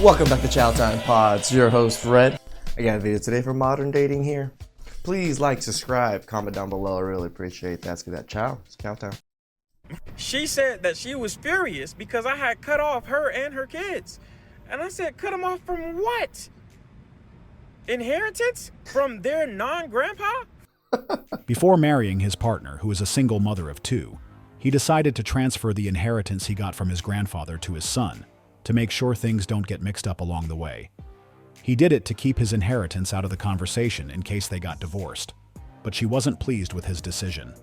Welcome back to TheChowTimePod. It's your host, Red. I got a video today for modern dating here. Please like, subscribe, comment down below. I really appreciate that. Let's get that chow. It's cow time. She said that she was furious because I had cut off her and her kids. And I said, cut them off from what? Inheritance? From their non-grandpa? Before marrying his partner, who is a single mother of two, he decided to transfer the inheritance he got from his grandfather to his son, to make sure things don't get mixed up along the way. He did it to keep his inheritance out of the conversation in case they got divorced, but she wasn't pleased with his decision.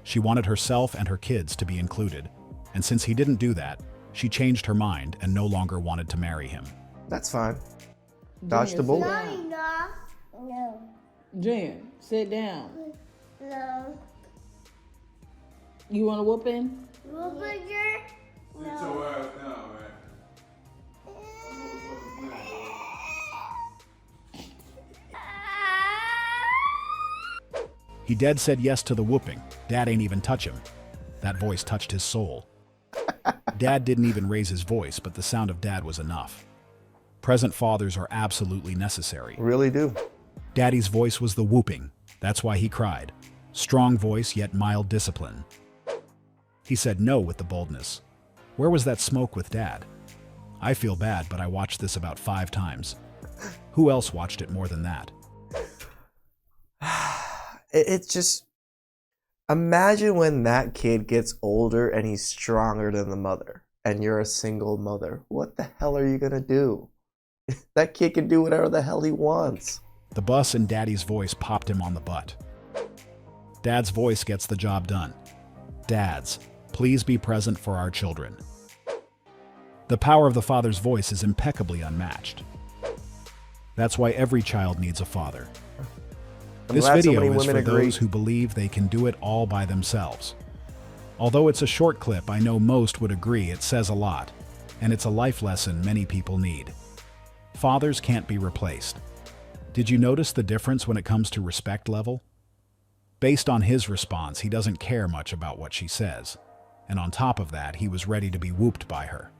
She wanted herself and her kids to be included, and since he didn't do that, she changed her mind and no longer wanted to marry him. That's fine. Dodge the bullet. No. Jen, sit down. No. You want a whooping? Whooping? Sit your ass down, man. He dead said yes to the whooping. Dad ain't even touch him. That voice touched his soul. Dad didn't even raise his voice, but the sound of Dad was enough. Present fathers are absolutely necessary. Really do. Daddy's voice was the whooping. That's why he cried. Strong voice, yet mild discipline. He said no with the boldness. Where was that smoke with Dad? I feel bad, but I watched this about 5 times. Who else watched it more than that? It's just, imagine when that kid gets older and he's stronger than the mother, and you're a single mother. What the hell are you gonna do? That kid can do whatever the hell he wants. The bus and Daddy's voice popped him on the butt. Dad's voice gets the job done. Dads, please be present for our children. The power of the father's voice is impeccably unmatched. That's why every child needs a father. This video is for those who believe they can do it all by themselves. Although it's a short clip, I know most would agree it says a lot, and it's a life lesson many people need. Fathers can't be replaced. Did you notice the difference when it comes to respect level? Based on his response, he doesn't care much about what she says. And on top of that, he was ready to be whooped by her.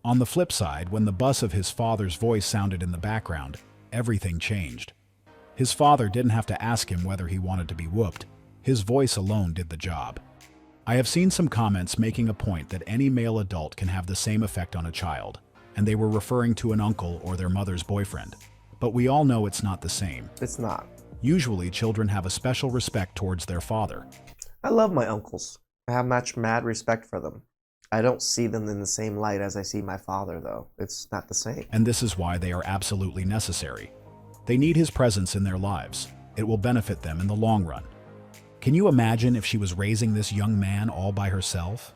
On the flip side, when the buzz of his father's voice sounded in the background, everything changed. His father didn't have to ask him whether he wanted to be whooped. His voice alone did the job. I have seen some comments making a point that any male adult can have the same effect on a child, and they were referring to an uncle or their mother's boyfriend. But we all know it's not the same. It's not. Usually, children have a special respect towards their father. I love my uncles. I have much mad respect for them. I don't see them in the same light as I see my father, though. It's not the same. And this is why they are absolutely necessary. They need his presence in their lives. It will benefit them in the long run. Can you imagine if she was raising this young man all by herself?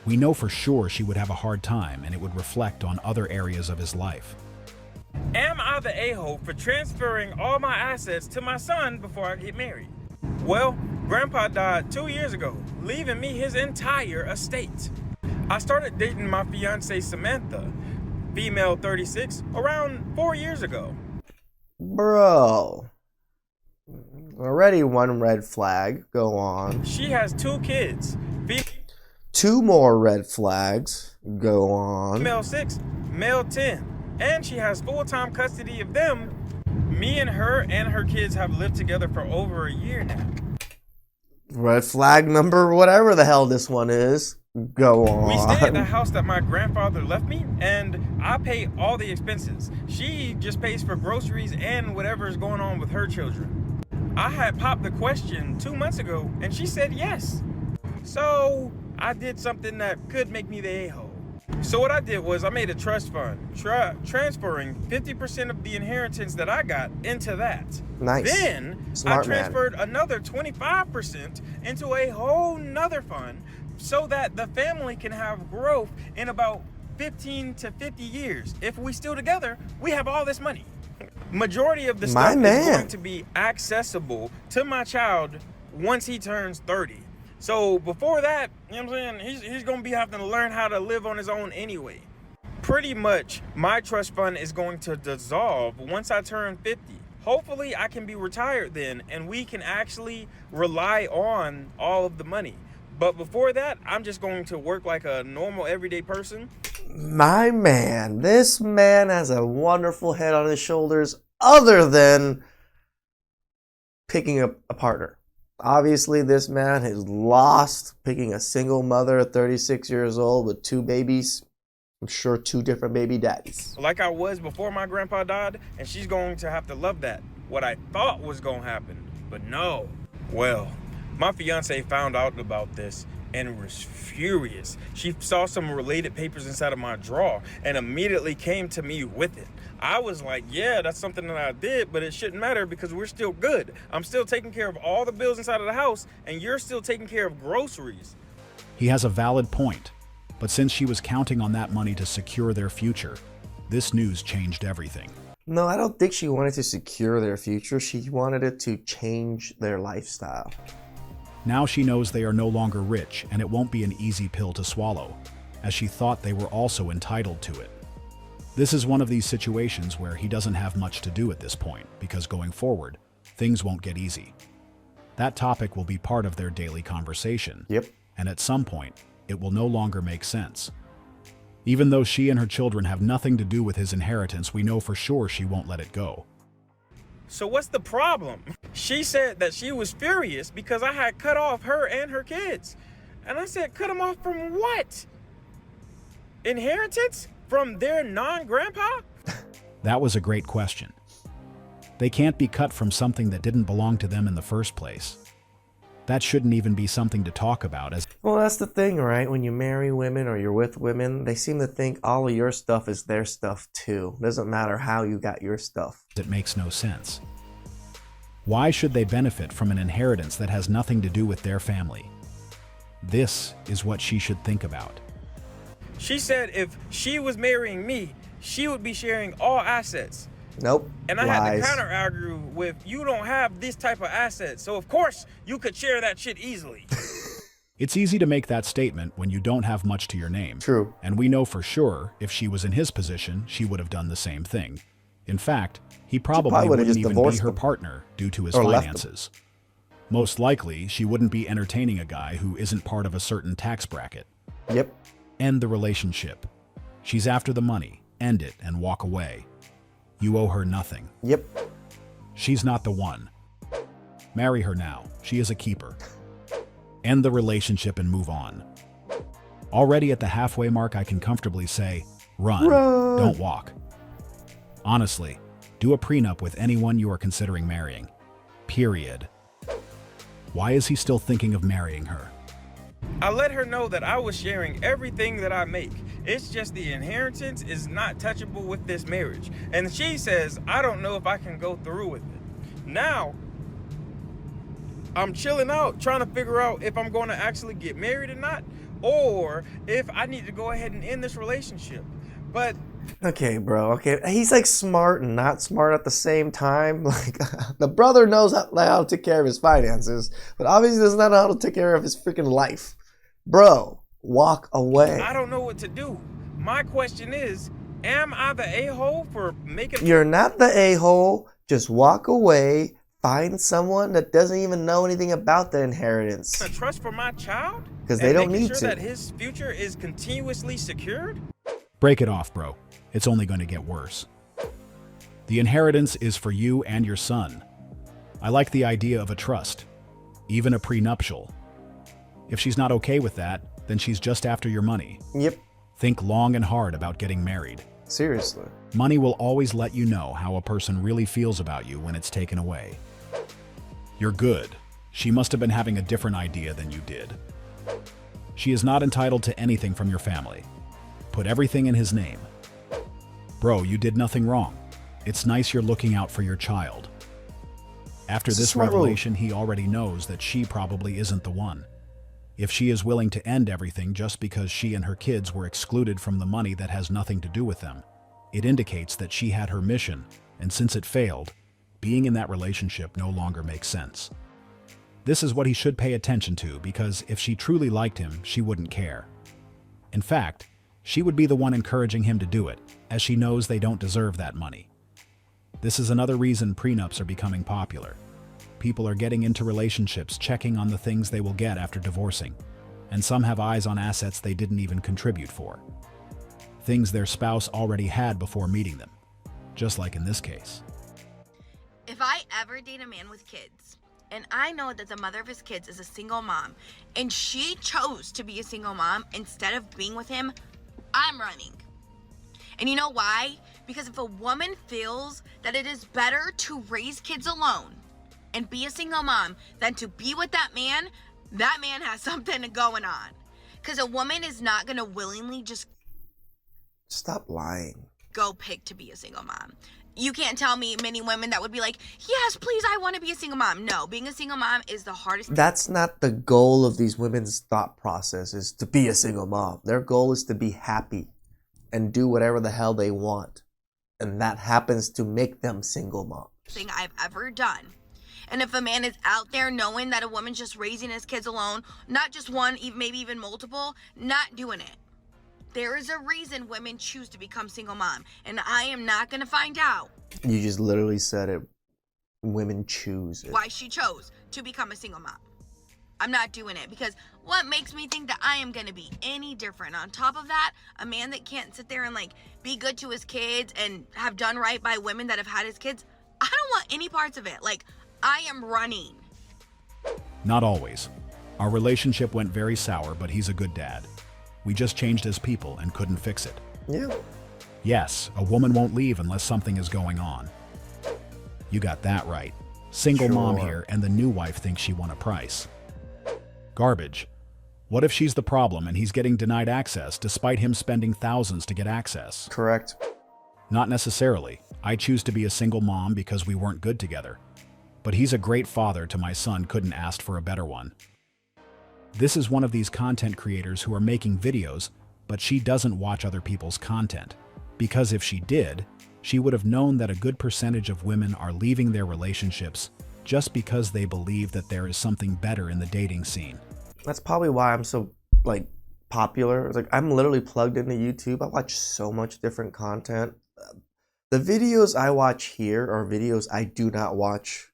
We know for sure she would have a hard time, and it would reflect on other areas of his life. Am I the a-hole for transferring all my assets to my son before I get married? Well, Grandpa died 2 years ago, leaving me his entire estate. I started dating my fiancée Samantha, female 36, around 4 years ago. Bro. Already one red flag. Go on. She has 2 kids, 2 more red flags. Go on. female 6, male 10. And she has full-time custody of them. Me and her kids have lived together for over a year now. Red flag number whatever the hell this one is. Go on. We stay at the house that my grandfather left me, and I pay all the expenses. She just pays for groceries and whatever is going on with her children. I had popped the question 2 months ago, and she said yes. So I did something that could make me the a-hole. So what I did was I made a trust fund, transferring 50% of the inheritance that I got into that. Nice. Then Smart I transferred another 25% into a whole nother fund so that the family can have growth in about 15 to 50 years. If we still together, we have all this money. Majority of the stuff is going to be accessible to my child once he turns 30. So before that, you know what I'm saying, he's going to be having to learn how to live on his own anyway. Pretty much, my trust fund is going to dissolve once I turn 50. Hopefully, I can be retired then, and we can actually rely on all of the money. But before that, I'm just going to work like a normal everyday person. My man, this man has a wonderful head on his shoulders other than picking up a partner. Obviously, this man has lost picking a single mother at 36 years old with 2 babies. I'm sure 2 different baby daddies. Like I was before my grandpa died, and she's going to have to love that. What I thought was going to happen, but no. Well, my fiance found out about this and was furious. She saw some related papers inside of my drawer and immediately came to me with it. I was like, yeah, that's something that I did, but it shouldn't matter because we're still good. I'm still taking care of all the bills inside of the house, and you're still taking care of groceries. He has a valid point, but since she was counting on that money to secure their future, this news changed everything. No, I don't think she wanted to secure their future. She wanted it to change their lifestyle. Now she knows they are no longer rich, and it won't be an easy pill to swallow, as she thought they were also entitled to it. This is one of these situations where he doesn't have much to do at this point, because going forward, things won't get easy. That topic will be part of their daily conversation. Yep. And at some point, it will no longer make sense. Even though she and her children have nothing to do with his inheritance, we know for sure she won't let it go. So what's the problem? She said that she was furious because I had cut off her and her kids. And I said, cut them off from what? Inheritance? From their non-grandpa? That was a great question. They can't be cut from something that didn't belong to them in the first place. That shouldn't even be something to talk about, as Well, that's the thing, right? When you marry women or you're with women, they seem to think all of your stuff is their stuff too. Doesn't matter how you got your stuff. it makes no sense. Why should they benefit from an inheritance that has nothing to do with their family? This is what she should think about. She said if she was marrying me, she would be sharing all assets. Nope. And I had Lies. to counter argue with, you don't have this type of assets, so of course you could share that shit easily. It's easy to make that statement when you don't have much to your name. True. And we know for sure if she was in his position, she would have done the same thing. In fact, he probably would've wouldn't just even be divorced her them. partner due to his Or left them. finances. Most likely, she wouldn't be entertaining a guy who isn't part of a certain tax bracket. Yep. End the relationship. She's after the money. End it and walk away. You owe her nothing. Yep. She's not the one. Marry her now. She is a keeper. End the relationship and move on. Already at the halfway mark, I can comfortably say, run, don't walk. Honestly, do a prenup with anyone you are considering marrying. Period. Why is he still thinking of marrying her? I let her know that I was sharing everything that I make. It's just the inheritance is not touchable with this marriage. And she says, I don't know if I can go through with it. Now, I'm chilling out, trying to figure out if I'm going to actually get married or not, or if I need to go ahead and end this relationship. But Okay, bro. Okay, he's like smart and not smart at the same time. Like the brother knows how to take care of his finances, but obviously does not know how to take care of his freaking life. Bro, walk away. I don't know what to do. My question is, am I the a-hole for making... You're not the a-hole. Just walk away. Find someone that doesn't even know anything about the inheritance. a trust for my child? 'Cause they don't And making need sure to. that his future is continuously secured? Break it off, bro. It's only going to get worse. The inheritance is for you and your son. I like the idea of a trust, even a prenuptial. If she's not okay with that, then she's just after your money. Yep. Think long and hard about getting married. Seriously. Money will always let you know how a person really feels about you when it's taken away. You're good. She must have been having a different idea than you did. She is not entitled to anything from your family. Put everything in his name. Bro, you did nothing wrong. It's nice you're looking out for your child. After It's a this smart move. revelation, he already knows that she probably isn't the one. If she is willing to end everything just because she and her kids were excluded from the money that has nothing to do with them, it indicates that she had her mission, and since it failed, being in that relationship no longer makes sense. This is what he should pay attention to, because if she truly liked him, she wouldn't care. In fact, she would be the one encouraging him to do it, as she knows they don't deserve that money. This is another reason prenups are becoming popular. People are getting into relationships checking on the things they will get after divorcing. and some have eyes on assets they didn't even contribute for. Things their spouse already had before meeting them, just like in this case. If I ever date a man with kids, and I know that the mother of his kids is a single mom, and she chose to be a single mom instead of being with him, I'm running. And you know why? Because if a woman feels that it is better to raise kids alone and be a single mom than to be with that man has something going on. Because a woman is not going to willingly just Stop lying. go pick to be a single mom. You can't tell me many women that would be like, yes, please, I want to be a single mom. No, being a single mom is the hardest. That's not the goal of these women's thought process, is to be a single mom. Their goal is to be happy and do whatever the hell they want. And that happens to make them single moms. Thing I've ever done. And if a man is out there knowing that a woman's just raising his kids alone, not just one, maybe even multiple, not doing it. There is a reason women choose to become single mom, and I am not going to find out You just literally said it. Women choose it. why she chose to become a single mom. I'm not doing it, because what makes me think that I am going to be any different? On top of that, a man that can't sit there and like be good to his kids and have done right by women that have had his kids, I don't want any parts of it. Like, I am running. Not always. Our relationship went very sour, but he's a good dad. We just changed as people and couldn't fix it. Yeah. Yes, a woman won't leave unless something is going on. You got that right. Single mom Sure. here, and the new wife thinks she won a price. Garbage. What if she's the problem and he's getting denied access despite him spending thousands to get access? Correct. Not necessarily. I choose to be a single mom because we weren't good together. But he's a great father to my son, couldn't ask for a better one. This is one of these content creators who are making videos, but she doesn't watch other people's content. Because if she did, she would have known that a good percentage of women are leaving their relationships just because they believe that there is something better in the dating scene. That's probably why I'm so popular. It's like I'm literally plugged into YouTube. I watch so much different content. The videos I watch here are videos I do not watch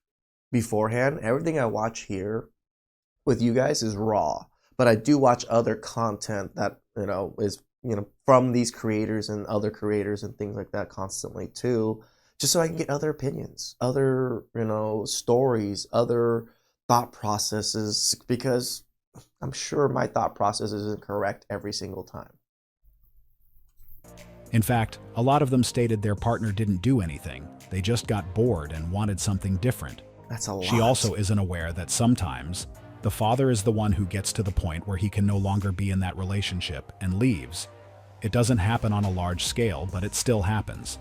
beforehand. Everything I watch here with you guys is raw, but I do watch other content that is from these creators and other creators and things like that constantly too, just so I can get other opinions, other stories, other thought processes, because I'm sure my thought process isn't correct every single time. In fact, a lot of them stated their partner didn't do anything. They just got bored and wanted something different. That's a lot. She also isn't aware that sometimes the father is the one who gets to the point where he can no longer be in that relationship and leaves. It doesn't happen on a large scale, but it still happens.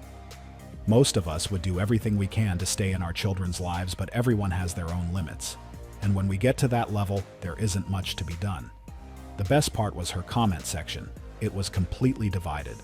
Most of us would do everything we can to stay in our children's lives, but everyone has their own limits. And when we get to that level, there isn't much to be done. The best part was her comment section. It was completely divided.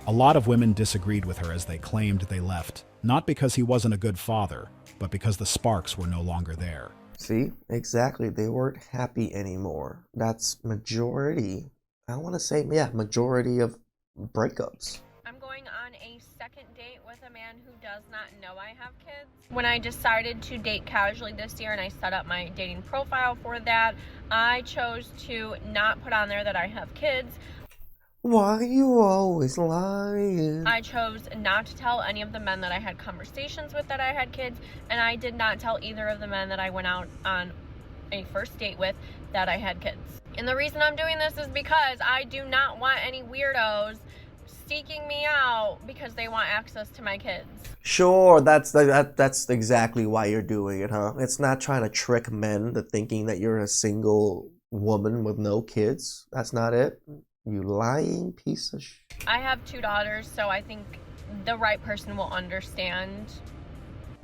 A lot of women disagreed with her as they claimed they left, not because he wasn't a good father, but because the sparks were no longer there. See, exactly. They weren't happy anymore. That's majority. I want to say, majority of breakups. I'm going on a second date with a man who does not know I have kids. When I decided to date casually this year and I set up my dating profile for that, I chose to not put on there that I have kids. Why are you always lying? I chose not to tell any of the men that I had conversations with that I had kids, and I did not tell either of the men that I went out on a first date with that I had kids. And the reason I'm doing this is because I do not want any weirdos seeking me out because they want access to my kids. Sure, that's exactly why you're doing it, huh? It's not trying to trick men into thinking that you're a single woman with no kids. That's not it. You lying piece of I have 2 daughters, so I think the right person will understand.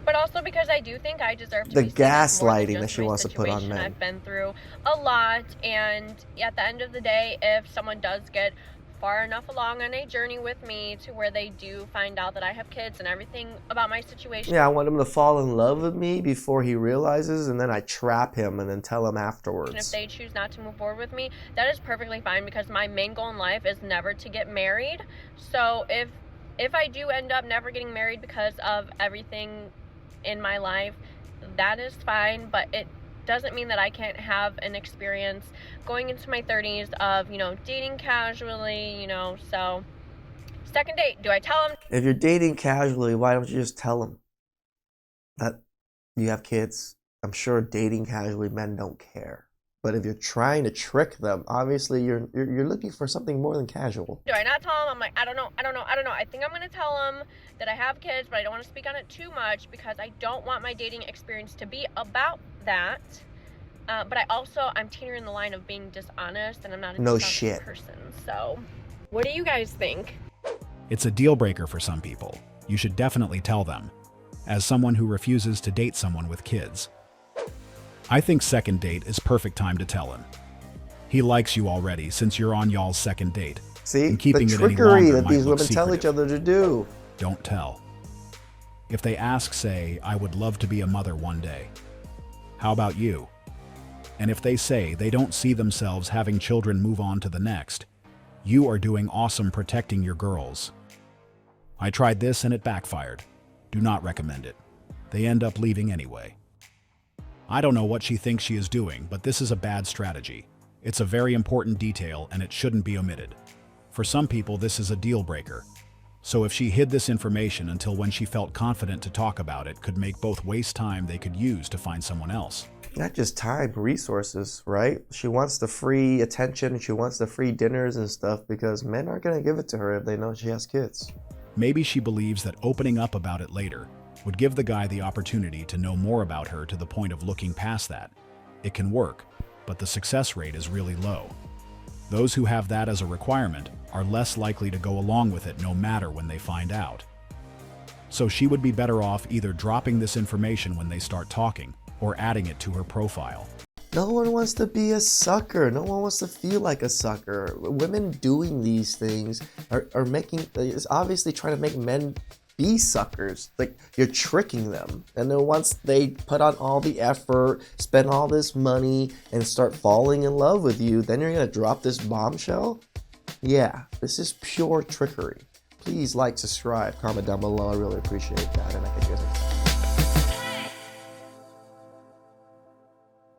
But also because I do think I deserve to The be seen as more than gaslighting just that she my wants to put on situation. men. I've been through a lot, and at the end of the day, if someone does get far enough along on a journey with me to where they do find out that I have kids and everything about my situation. Yeah, I want him to fall in love with me before he realizes, and then I trap him and then tell him afterwards. And if they choose not to move forward with me, that is perfectly fine, because my main goal in life is never to get married. So if I do end up never getting married because of everything in my life, that is fine, but doesn't mean that I can't have an experience going into my 30s of, dating casually, so second date, do I tell him? If you're dating casually, why don't you just tell them that you have kids? I'm sure dating casually men don't care. But if you're trying to trick them, obviously you're looking for something more than casual. Do I not tell him? I'm like, I don't know. I think I'm going to tell him that I have kids, but I don't want to speak on it too much because I don't want my dating experience to be about that. But I'm teetering the line of being dishonest, and I'm not a dishonest person. So what do you guys think? It's a deal breaker for some people. You should definitely tell them. As someone who refuses to date someone with kids, I think second date is perfect time to tell him. He likes you already since you're on y'all's second date. See, and keeping the it any trickery longer that might these look women tell each secretive. other to do. Don't tell. If they ask, say, I would love to be a mother one day. How about you? And if they say they don't see themselves having children, move on to the next. You are doing awesome protecting your girls. I tried this and it backfired. Do not recommend it. They end up leaving anyway. I don't know what she thinks she is doing, but this is a bad strategy. It's a very important detail and it shouldn't be omitted. For some people, this is a deal breaker. So if she hid this information until when she felt confident to talk about it, could make both waste time they could use to find someone else. Not just time, resources, right? She wants the free attention and she wants the free dinners and stuff because men aren't going to give it to her if they know she has kids. Maybe she believes that opening up about it later would give the guy the opportunity to know more about her to the point of looking past that. It can work, but the success rate is really low. Those who have that as a requirement are less likely to go along with it no matter when they find out. So she would be better off either dropping this information when they start talking or adding it to her profile. No one wants to be a sucker. No one wants to feel like a sucker. Women doing these things are making, is obviously trying to make men be suckers. Like, you're tricking them. And then once they put on all the effort, spend all this money, and start falling in love with you, then you're gonna drop this bombshell? Yeah, this is pure trickery. Please like, subscribe, comment down below. I really appreciate that. And I catch you guys next time.